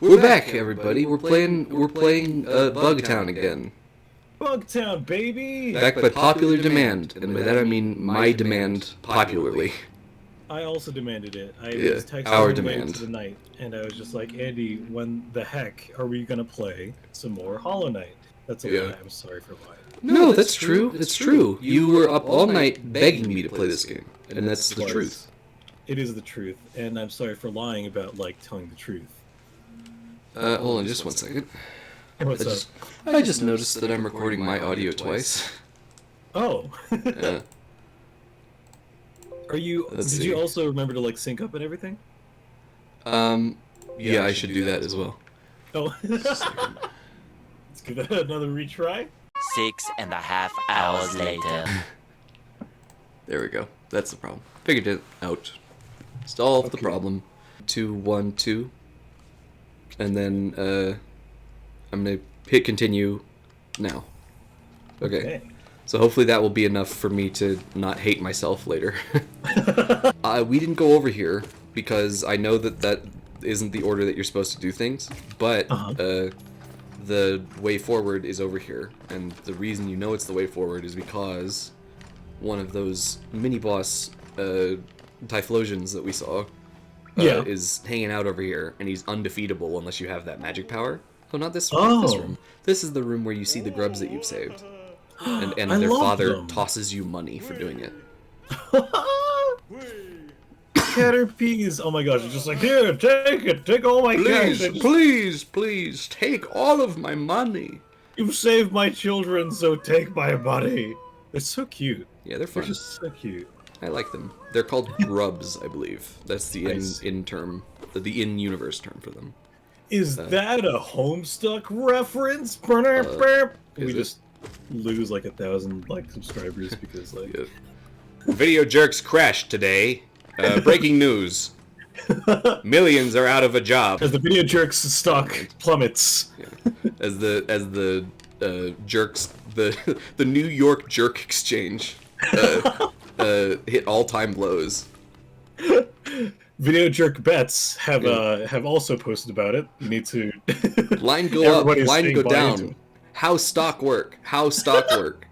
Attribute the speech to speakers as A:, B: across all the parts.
A: We're back, everybody. We're playing Bugtown again.
B: Bugtown, baby!
A: Back by popular demand, and by that I mean my demand popularly.
B: I also demanded it. I
A: Yeah,
B: was texting
A: our
B: him late
A: demand.
B: into the night, and I was just like, Andy, when the heck are we gonna play some more Hollow Knight? That's a lie. I'm sorry for lying.
A: No, that's true. It's true. You were up all night begging me to play this game, and that's the truth.
B: It is the truth, and I'm sorry for lying about, like, telling the truth.
A: Hold on just one second.
B: What's up?
A: I just noticed that I'm recording my audio twice.
B: Oh!
A: Yeah.
B: Did you also remember to, like, sync up and everything?
A: Yeah, I should do that as well.
B: Oh. Let's give that another retry.
C: 6.5 hours later.
A: There we go. That's the problem. Figured it out. Solved the problem. 2, 1, 2. And then, I'm gonna hit continue now. Okay. So hopefully that will be enough for me to not hate myself later. We didn't go over here because I know that isn't the order that you're supposed to do things, but the way forward is over here, and the reason you know it's the way forward is because one of those mini-boss Typhlosions that we saw is hanging out over here, and he's undefeatable unless you have that magic power. Oh, not this room. This room. This is the room where you see the grubs that you've saved. And their father tosses you money for doing it.
B: Caterpies! Oh my gosh, it's just like, here, take it! Take all my cash!
A: Please, take all of my money!
B: You've saved my children, so take my money! They're so cute.
A: Yeah, they're fun.
B: They're just so cute.
A: I like them. They're called grubs, I believe. That's the in term, the in-universe term for them.
B: Is that a Homestuck reference? We just lose like 1,000 subscribers because
A: Video Jerks crashed today. Breaking news. Millions are out of a job.
B: As the Video Jerks stock plummets.
A: Yeah. As the jerks the New York Jerk Exchange hit all-time lows.
B: Video Jerk Bets have also posted about it. You need to
A: line go up, line go down. How stock work? How stock work?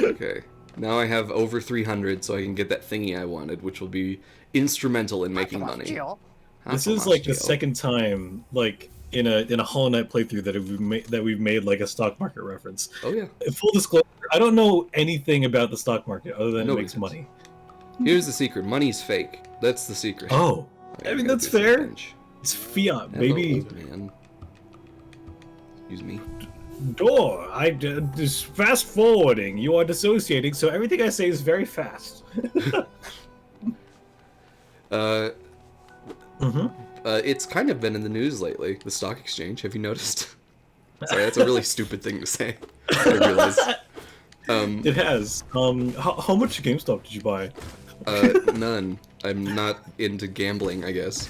A: Okay. Now I have over 300, so I can get that thingy I wanted, which will be instrumental in making money.
B: This is like the second time, in a Hollow Knight playthrough that we've made like a stock market reference.
A: Oh yeah.
B: Full disclosure, I don't know anything about the stock market other than it makes money.
A: Here's the secret: money's fake. That's the secret.
B: Oh, I mean that's fair. It's fiat, baby.
A: Man. Excuse me.
B: Door. Just fast forwarding. You are dissociating, so everything I say is very fast.
A: It's kind of been in the news lately. The stock exchange. Have you noticed? Sorry, that's a really stupid thing to say. I realize.
B: It has. How much GameStop did you buy?
A: None. I'm not into gambling, I guess.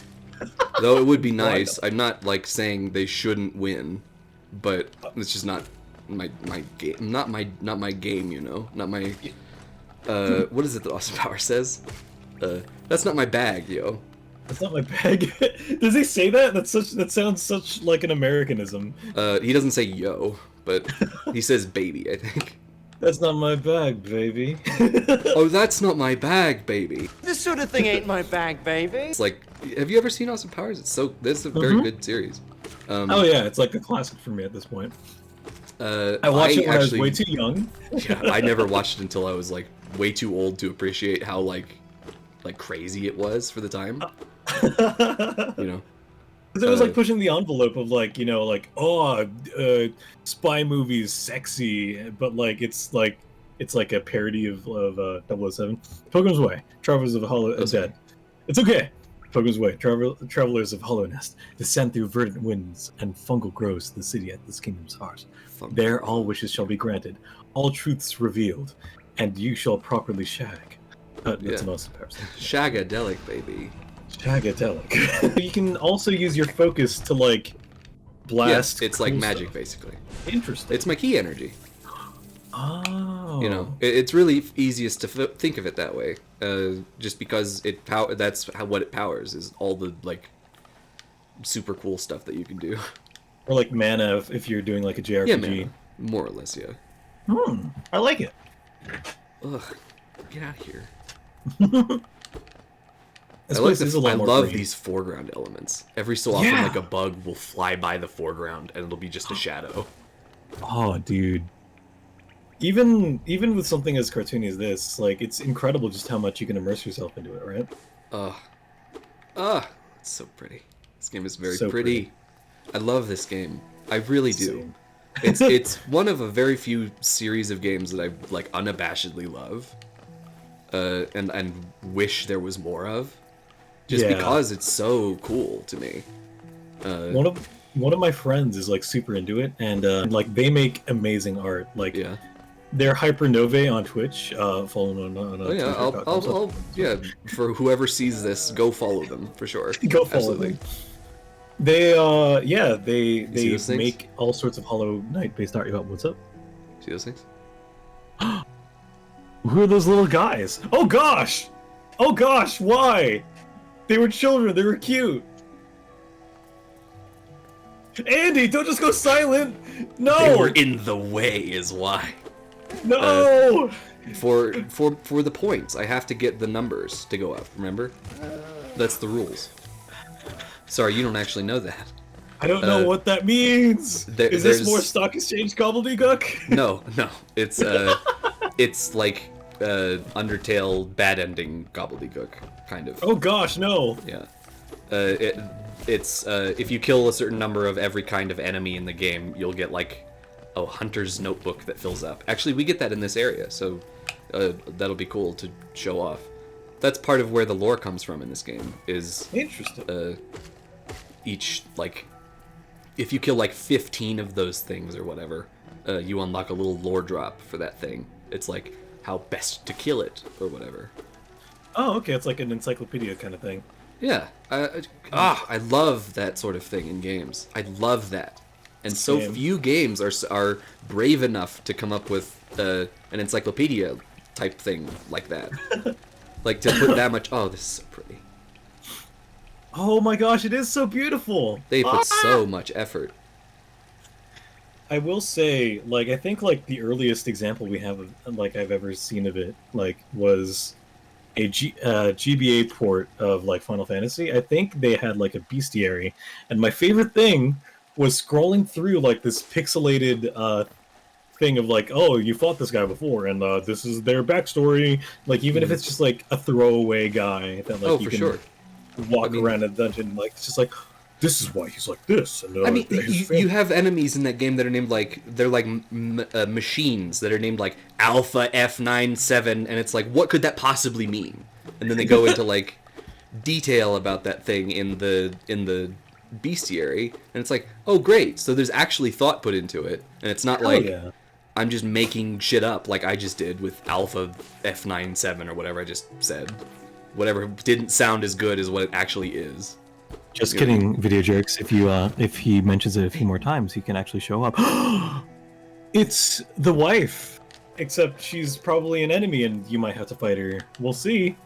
A: Though it would be nice. I'm not saying they shouldn't win, but it's just not my game. Not my game, you know. Not my. What is it that Austin Power says? That's not my bag, yo.
B: That's not my bag. Does he say that? That sounds such like an Americanism.
A: He doesn't say yo, but he says baby, I think.
B: That's not my bag, baby.
A: Oh, that's not my bag, baby.
C: This sort of thing ain't my bag, baby.
A: It's like, have you ever seen Austin Powers? This is a very good series.
B: Oh yeah, it's like a classic for me at this point. I watched it when I was way too young.
A: Yeah, I never watched it until I was way too old to appreciate how crazy it was for the time. You know.
B: Because it was pushing the envelope of spy movies, sexy, but it's like a parody of 007. Pilgrim's Way, Travelers of Hollow Dead. It's okay. Pilgrim's Way, Travelers of Hollow Nest, descend through verdant winds, and fungal grows to the city at this kingdom's heart. There all wishes shall be granted, all truths revealed, and you shall properly shag. That's an awesome comparison.
A: Shagadelic, baby.
B: Shagadelic. You can also use your focus to blast.
A: Yes, it's like magic, basically.
B: Interesting.
A: It's my key energy.
B: Oh.
A: You know, it's really easiest to think of it that way, just because that's what it powers is all the like super cool stuff that you can do.
B: Or like mana if you're doing like a JRPG.
A: Yeah, man, more or less, yeah.
B: I like it.
A: Ugh, get out of here.
B: This
A: I
B: place is a lot more
A: love
B: green.
A: these foreground elements. Every so often,
B: Yeah.
A: like a bug will fly by the foreground, and it'll be just a shadow.
B: Oh, dude. Even with something as cartoony as this, like it's incredible just how much you can immerse yourself into it, right?
A: It's so pretty. This game is very
B: So
A: pretty. I love this game. I really do.
B: Same.
A: It's one of a very few series of games that I like unabashedly love, and wish there was more of, just
B: Yeah.
A: because it's so cool to me.
B: One of my friends is like super into it, and like they make amazing art. Like
A: Yeah.
B: they're Hypernove on Twitch. Follow them on
A: Oh yeah. I'll yeah. For whoever sees this, go follow them for sure.
B: Go follow
A: Absolutely.
B: them. They
A: see those things?
B: make all sorts of Hollow Knight based art. What's up?
A: See those things?
B: Who are those little guys? Oh gosh! Oh gosh! Why? They were children. They were cute. Andy, don't just go silent. No.
A: They were in the way, is why.
B: No.
A: For the points, I have to get the numbers to go up. Remember? That's the rules. Sorry, you don't actually know that.
B: I don't know what that means. Is this
A: there's-
B: more stock exchange gobbledygook?
A: No. It's like Undertale bad ending gobbledygook kind of.
B: Oh gosh, no.
A: Yeah. It's if you kill a certain number of every kind of enemy in the game, you'll get like a hunter's notebook that fills up. Actually, we get that in this area, so that'll be cool to show off. That's part of where the lore comes from in this game. Is
B: Interesting.
A: each like if you kill like 15 of those things or whatever, you unlock a little lore drop for that thing. It's like how best to kill it or whatever.
B: Oh, okay. It's like an encyclopedia kind of thing.
A: Yeah, I love that sort of thing in games. I love that, and so
B: Same.
A: few games are brave enough to come up with an encyclopedia type thing like that. Like to put that much. Oh, this is so pretty.
B: Oh my gosh, it is so beautiful.
A: They put so much effort.
B: I will say, like, I think like the earliest example we have of, like I've ever seen of it, like, was a GBA port of like Final Fantasy. I think they had like a bestiary, and my favorite thing was scrolling through like this pixelated thing of like, oh, you fought this guy before, and this is their backstory. Like, even if it's just like a throwaway guy that like
A: Oh,
B: you
A: for
B: can
A: sure.
B: walk around a dungeon, like it's just like, this is why he's like this. And
A: I mean,
B: his
A: you
B: family-
A: have enemies in that game that are named like they're like machines that are named like Alpha F97, and it's like, what could that possibly mean? And then they go into like detail about that thing in the bestiary, and it's like, oh great, so there's actually thought put into it, and it's not
B: Hell
A: like
B: yeah.
A: I'm just making shit up like I just did with Alpha F97 or whatever I just said. Whatever didn't sound as good as what it actually is.
D: Just kidding, Video Jerks. If he mentions it a few more times, he can actually show up.
B: It's the wife, except she's probably an enemy, and you might have to fight her. We'll see.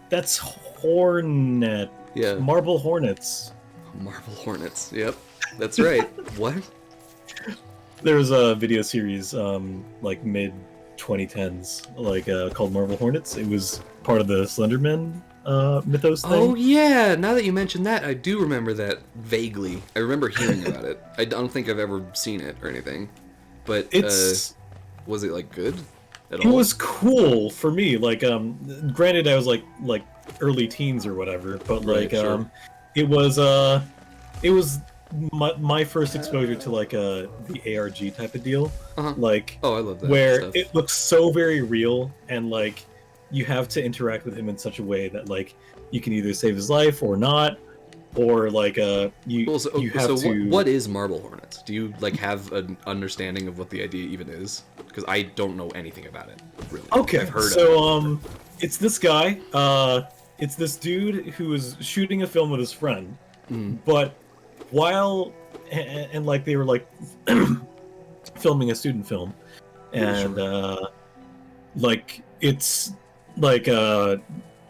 B: That's Hornet.
A: Yeah.
B: Marble Hornets.
A: Marble Hornets. Yep. That's right. What?
B: There was a video series, like mid 2010s, like called Marble Hornets. It was part of the Slenderman mythos thing.
A: Oh yeah, now that you mention that, I do remember that vaguely. I remember hearing about it. I don't think I've ever seen it or anything. But
B: It's
A: was it like good at
B: it
A: all?
B: was cool for me. Like, granted, I was like early teens or whatever, but
A: Right,
B: like,
A: sure.
B: it was my first exposure to like the ARG type of deal.
A: Uh-huh.
B: Like,
A: Oh, I love that
B: where
A: stuff.
B: it looks so very real, and like you have to interact with him in such a way that like you can either save his life or not, or like you
A: Well, so,
B: you have
A: so
B: to.
A: what is Marble Hornets? Do you like have an understanding of what the idea even is? Because I don't know anything about it. Really.
B: Okay,
A: I've heard
B: so
A: of it.
B: it's this guy. It's this dude who is shooting a film with his friend, but while and like they were like filming a student film,
A: Yeah,
B: and like it's like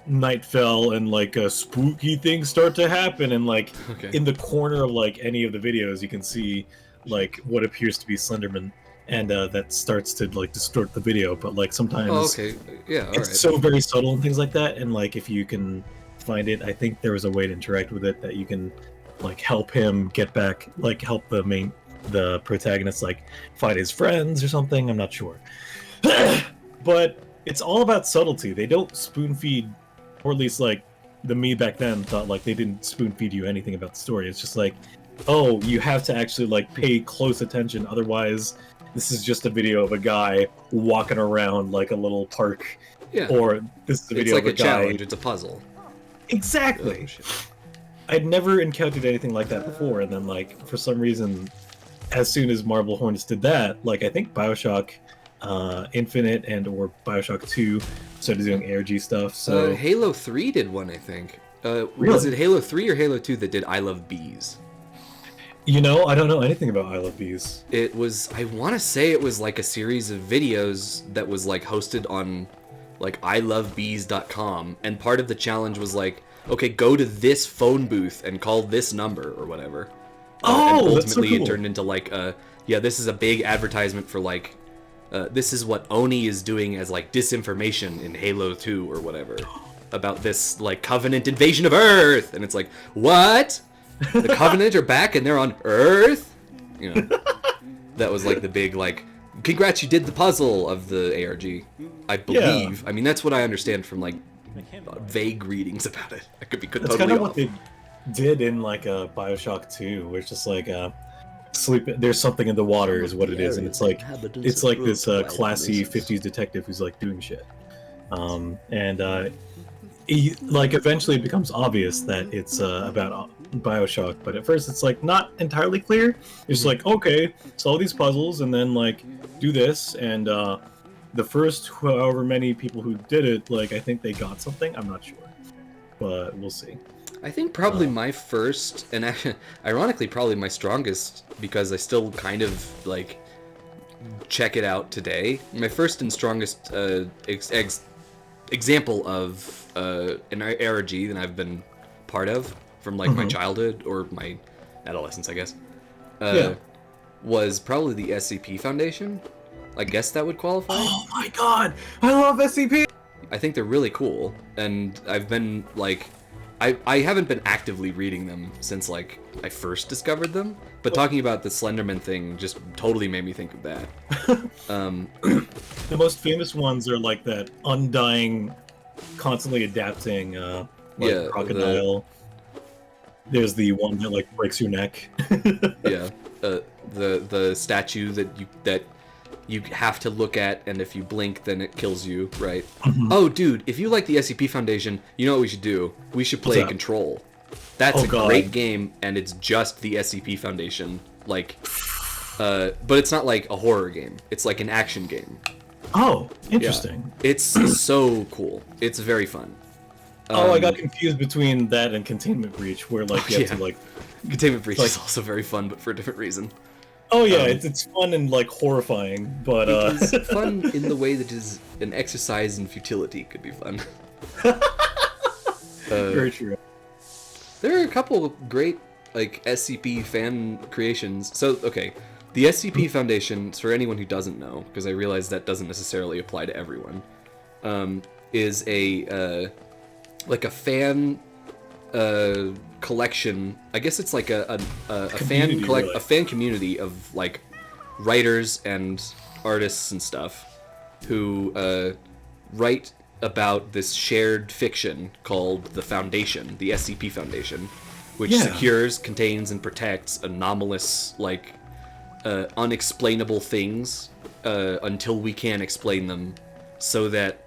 B: night fell and like spooky things start to happen, and like
A: Okay.
B: in the corner of like any of the videos you can see like what appears to be Slenderman, and that starts to like distort the video, but like sometimes
A: Oh, okay. Yeah. All right.
B: it's so very subtle and things like that, and like if you can find it, I think there was a way to interact with it that you can like help him get back, like help the protagonist like find his friends or something, I'm not sure. But it's all about subtlety. They don't spoon feed, or at least like the me back then thought like they didn't spoon feed you anything about the story. It's just like, oh, you have to actually like pay close attention, otherwise this is just a video of a guy walking around like a little park,
A: Yeah.
B: or this is a
A: It's
B: video
A: like
B: of
A: a
B: a guy.
A: challenge. It's a puzzle.
B: Exactly.
A: Oh, shit.
B: I'd never encountered anything like that before, and then like for some reason, as soon as Marble Hornets did that, like I think Bioshock Infinite and or Bioshock 2 started doing ARG stuff. So
A: Halo 3 did one, I think. Was
B: Really?
A: it Halo 3 or Halo 2 that did I Love Bees?
B: you know, I don't know anything about I Love Bees.
A: It was, I want to say it was like a series of videos that was like hosted on like ilovebees.com, and part of the challenge was like, okay, go to this phone booth and call this number or whatever. And
B: Oh, that's so
A: ultimately
B: cool.
A: it turned into like, yeah, this is a big advertisement for like, this is what Oni is doing as like disinformation in Halo 2 or whatever about this like Covenant invasion of Earth, and it's like, what? The Covenant are back and they're on Earth? You know, that was like the big like, congrats, you did the puzzle of the ARG. I believe. I mean, that's what I understand from like vague readings about it. I could be
B: That's
A: totally
B: kind of
A: off.
B: what they did in like Bioshock 2, where it's just like sleep. There's something in the water is what it is, and it's like this classy '50s detective who's like doing shit, and he, like eventually it becomes obvious that it's about Bioshock, but at first it's like not entirely clear. It's like, okay, solve these puzzles and then like do this, and the first however many people who did it, like I think they got something. I'm not sure, but we'll see.
A: I think probably my first, and actually, ironically, probably my strongest, because I still kind of like check it out today. My first and strongest example of an ARG that I've been part of from like my childhood or my adolescence, I guess,
B: Yeah.
A: was probably the SCP Foundation. I guess that would qualify.
B: Oh my god, I love SCP.
A: I think they're really cool, and I've been like, I haven't been actively reading them since like I first discovered them, but talking about the Slenderman thing just totally made me think of that.
B: The most famous ones are like that undying, constantly adapting
A: Yeah,
B: crocodile. There's the one that like breaks your neck.
A: Yeah, the statue that you have to look at, and if you blink, then it kills you, right? Oh, dude, if you like the SCP Foundation, you know what we should do? We should play
B: that?
A: Control. That's
B: Oh,
A: a
B: God.
A: great game, and it's just the SCP Foundation. Like, but it's not like a horror game. It's like an action game.
B: Oh,
A: Yeah.
B: interesting.
A: It's so cool. It's very fun.
B: I got confused between that and Containment Breach, where like you have
A: yeah.
B: to like.
A: Containment Breach
B: like-
A: is also very fun, but for a different reason.
B: Oh yeah, it's fun and like horrifying, but
A: It's fun in the way that is an exercise in futility could be fun.
B: very true.
A: There are a couple of great like SCP fan creations. So okay, the SCP Foundation, for anyone who doesn't know, because I realize that doesn't necessarily apply to everyone, is a like a fan collection. I guess it's like a fan
B: Community, really.
A: a fan community of like writers and artists and stuff who write about this shared fiction called the Foundation, the SCP Foundation, which
B: Yeah.
A: secures, contains, and protects anomalous, like, unexplainable things until we can explain them, so that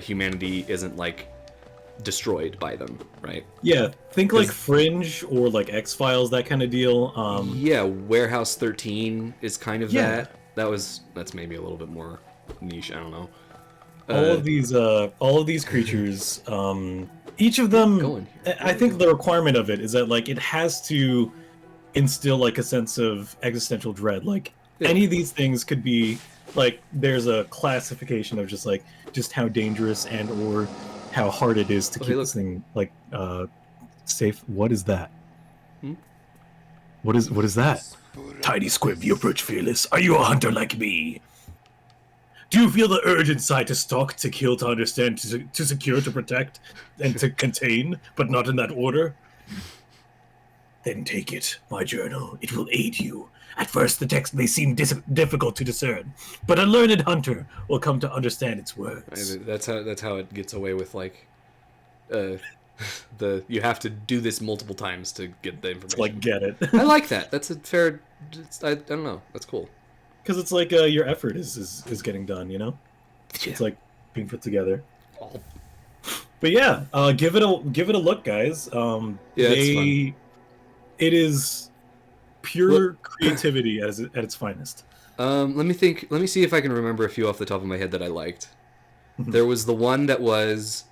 A: humanity isn't, like, destroyed by them, right?
B: Yeah, think like
A: 'Cause-
B: Fringe or like X-Files, that kind of deal.
A: Yeah, Warehouse 13 is kind of
B: Yeah.
A: That's maybe a little bit more niche, I don't know.
B: All of these creatures, each of them,
A: Going here.
B: I think the requirement of it is that like it has to instill like a sense of existential dread. Like
A: Yeah.
B: any of these things could be like there's a classification of just how dangerous and or how hard it is to keep this thing like safe. What is that? What is that? Tiny Squib, you approach fearless. Are you a hunter like me? Do you feel the urge inside to stalk, to kill, to understand, to secure, to protect, and to contain, but not in that order? Then take it, my journal. It will aid you. At first, the text may seem difficult to discern, but a learned hunter will come to understand its words.
A: That's how it gets away with like, you have to do this multiple times to get the information.
B: Like get it.
A: I like that. That's a fair. I don't know. That's cool.
B: Because it's like your effort is getting done. You know,
A: Yeah.
B: it's like being put together.
A: Oh.
B: But yeah, give it a look, guys.
A: Yeah, it's fun.
B: It is pure creativity at its finest.
A: Let me think. Let me see if I can remember a few off the top of my head that I liked. There was the one that was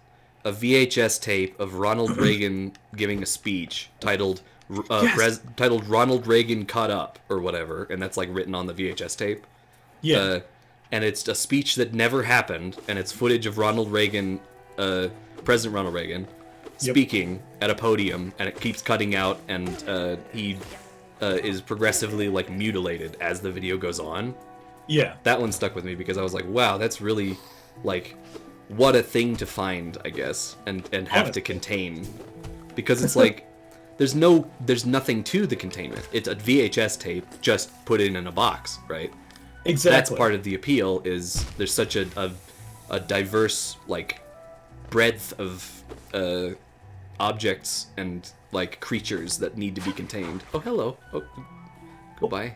A: a VHS tape of Ronald Reagan giving a speech titled titled Ronald Reagan Caught Up or whatever, and that's like written on the VHS tape.
B: Yeah.
A: And it's a speech that never happened, and it's footage of Ronald Reagan, President Ronald Reagan, speaking at a podium, and it keeps cutting out, and he is progressively like mutilated as the video goes on.
B: Yeah.
A: That one stuck with me because I was like, wow, that's really like what a thing to find, I guess, and have to contain, because it's like there's nothing to the containment. It's a VHS tape just put in a box, right?
B: Exactly.
A: That's part of the appeal, is there's such a diverse like breadth of objects and like creatures that need to be contained. Oh, hello. Oh, goodbye.